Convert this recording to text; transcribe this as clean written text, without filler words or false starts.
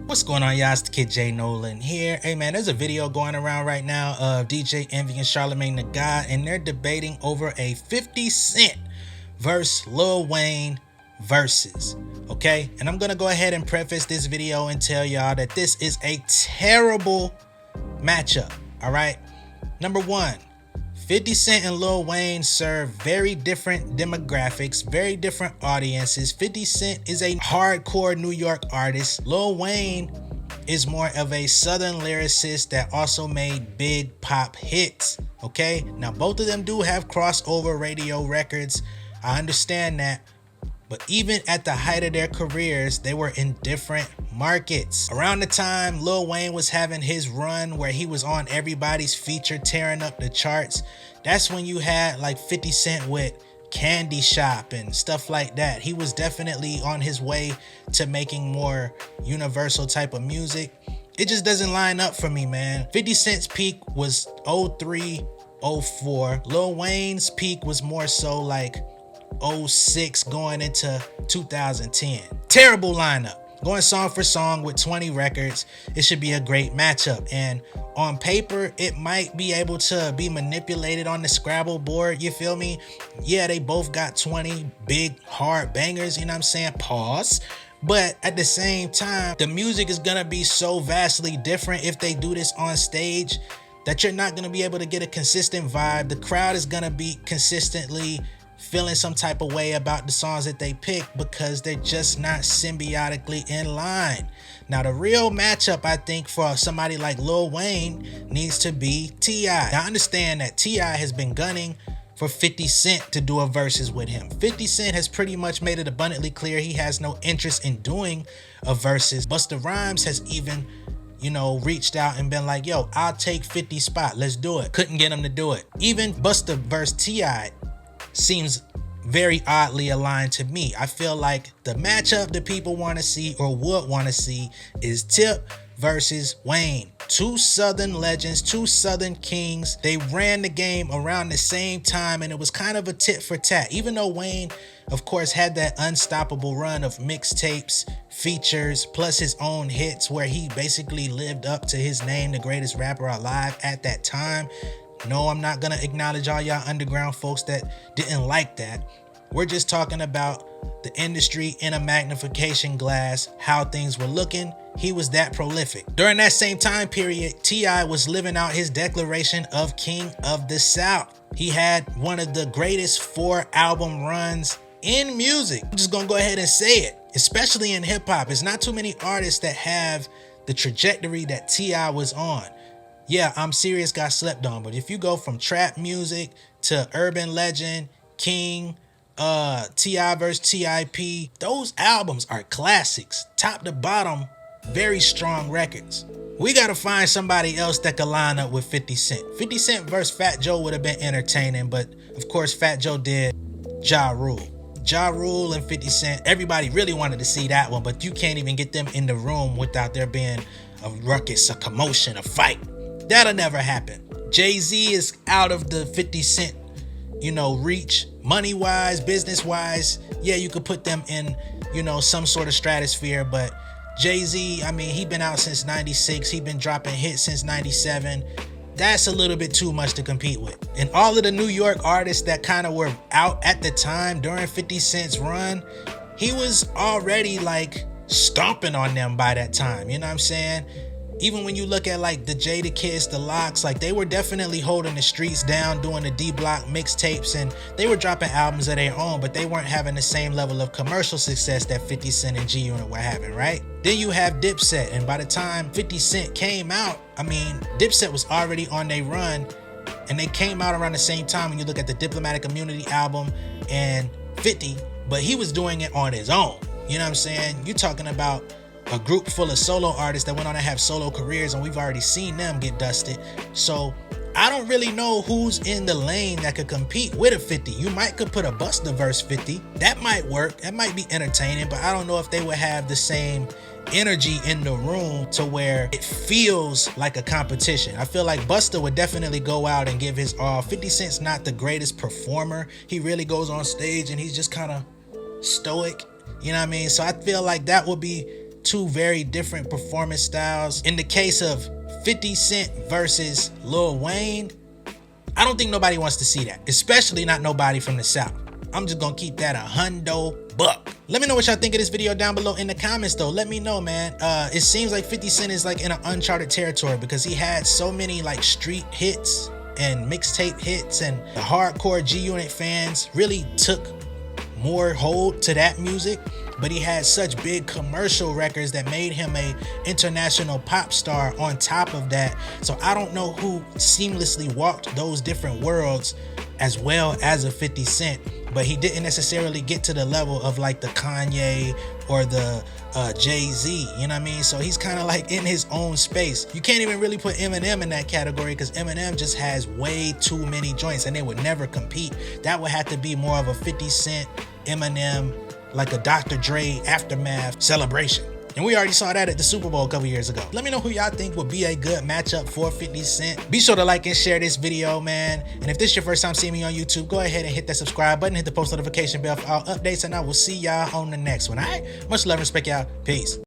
What's going on, y'all? It's the kid J Nolan here. Hey man, there's a video going around right now of DJ Envy and Charlemagne the God, and they're debating over a 50 Cent versus Lil Wayne Verzuz. Okay, and I'm gonna go ahead and preface this video and tell y'all that this is a terrible matchup. All right, number one, 50 Cent and Lil Wayne serve very different demographics, very different audiences. 50 Cent is a hardcore New York artist. Lil Wayne is more of a southern lyricist that also made big pop hits. Okay, now both of them do have crossover radio records. I understand that. But even at the height of their careers, they were in different markets. Around the time Lil Wayne was having his run where he was on everybody's feature, tearing up the charts, that's when you had like 50 Cent with Candy Shop and stuff like that. He was definitely on his way to making more universal type of music. It just doesn't line up for me, man. 50 Cent's peak was 03, 04. Lil Wayne's peak was more so like 06 going into 2010. Terrible lineup. Going song for song with 20 records. It should be a great matchup. And on paper, it might be able to be manipulated on the Scrabble board. You feel me? Yeah, they both got 20 big, hard bangers. You know what I'm saying? Pause. But at the same time, the music is going to be so vastly different if they do this on stage that you're not going to be able to get a consistent vibe. The crowd is going to be consistently feeling some type of way about the songs that they pick because they're just not symbiotically in line. Now, the real matchup, I think, for somebody like Lil Wayne needs to be T.I. Now, I understand that T.I. has been gunning for 50 Cent to do a versus with him. 50 Cent has pretty much made it abundantly clear he has no interest in doing a versus. Busta Rhymes has even, reached out and been like, yo, I'll take 50's spot. Let's do it. Couldn't get him to do it. Even Busta versus T.I. seems very oddly aligned to me. I feel like the matchup that people want to see or would want to see is Tip versus Wayne. Two Southern legends, two Southern kings. They ran the game around the same time and it was kind of a tit for tat. Even though Wayne, of course, had that unstoppable run of mixtapes, features, plus his own hits where he basically lived up to his name, the greatest rapper alive at that time. No, I'm not gonna acknowledge all y'all underground folks that didn't like that. We're just talking about the industry in a magnification glass, how things were looking. He was that prolific. During that same time period, T.I. was living out his declaration of King of the South. He had one of the greatest 4-album runs in music. I'm just gonna go ahead and say it, especially in hip hop. It's not too many artists that have the trajectory that T.I. was on. Yeah, I'm Serious got slept on, but if you go from trap music to urban legend, King, T.I. vs. T.I.P., those albums are classics, top to bottom, very strong records. We gotta find somebody else that could line up with 50 Cent. 50 Cent versus Fat Joe would have been entertaining, but of course Fat Joe did Ja Rule. Ja Rule and 50 Cent, everybody really wanted to see that one, but you can't even get them in the room without there being a ruckus, a commotion, a fight. That'll never happen. Jay-Z is out of the 50 Cent, reach. Money-wise, business-wise, yeah, you could put them in, some sort of stratosphere, but Jay-Z, he been out since 96. He been dropping hits since 97. That's a little bit too much to compete with. And all of the New York artists that kind of were out at the time during 50 Cent's run, he was already like stomping on them by that time. You know what I'm saying? Even when you look at like the Jadakiss, the Locks, like they were definitely holding the streets down, doing the D-Block mixtapes, and they were dropping albums of their own, but they weren't having the same level of commercial success that 50 Cent and G-Unit were having, right? Then you have Dipset, and by the time 50 Cent came out, Dipset was already on their run, and they came out around the same time when you look at the Diplomatic Immunity album and 50, but he was doing it on his own. You know what I'm saying? You're talking about a group full of solo artists that went on to have solo careers, and we've already seen them get dusted. So I don't really know who's in the lane that could compete with a 50. You could put a Busta verse 50. That might work. That might be entertaining, but I don't know if they would have the same energy in the room to where it feels like a competition. I feel like Busta would definitely go out and give his all. 50 Cent's not the greatest performer. He really goes on stage and he's just kind of stoic. You know what I mean? So I feel like that would be two very different performance styles. In the case of 50 Cent versus Lil Wayne, I don't think nobody wants to see that, especially not nobody from the South. I'm just gonna keep that $100. Let me know what y'all think of this video down below in the comments though. Let me know, man. It seems like 50 Cent is like in an uncharted territory because he had so many like street hits and mixtape hits, and the hardcore G-Unit fans really took more hold to that music. But he had such big commercial records that made him a international pop star on top of that. So I don't know who seamlessly walked those different worlds as well as a 50 Cent, but he didn't necessarily get to the level of like the Kanye or the Jay-Z, you know what I mean? So he's kind of like in his own space. You can't even really put Eminem in that category because Eminem just has way too many joints and they would never compete. That would have to be more of a 50 Cent, Eminem, like a Dr. Dre Aftermath celebration. And we already saw that at the Super Bowl a couple years ago. Let me know who y'all think would be a good matchup for 50 Cent. Be sure to like and share this video, man. And if this is your first time seeing me on YouTube, go ahead and hit that subscribe button, hit the post notification bell for all updates, and I will see y'all on the next one. All right? Much love and respect, y'all. Peace.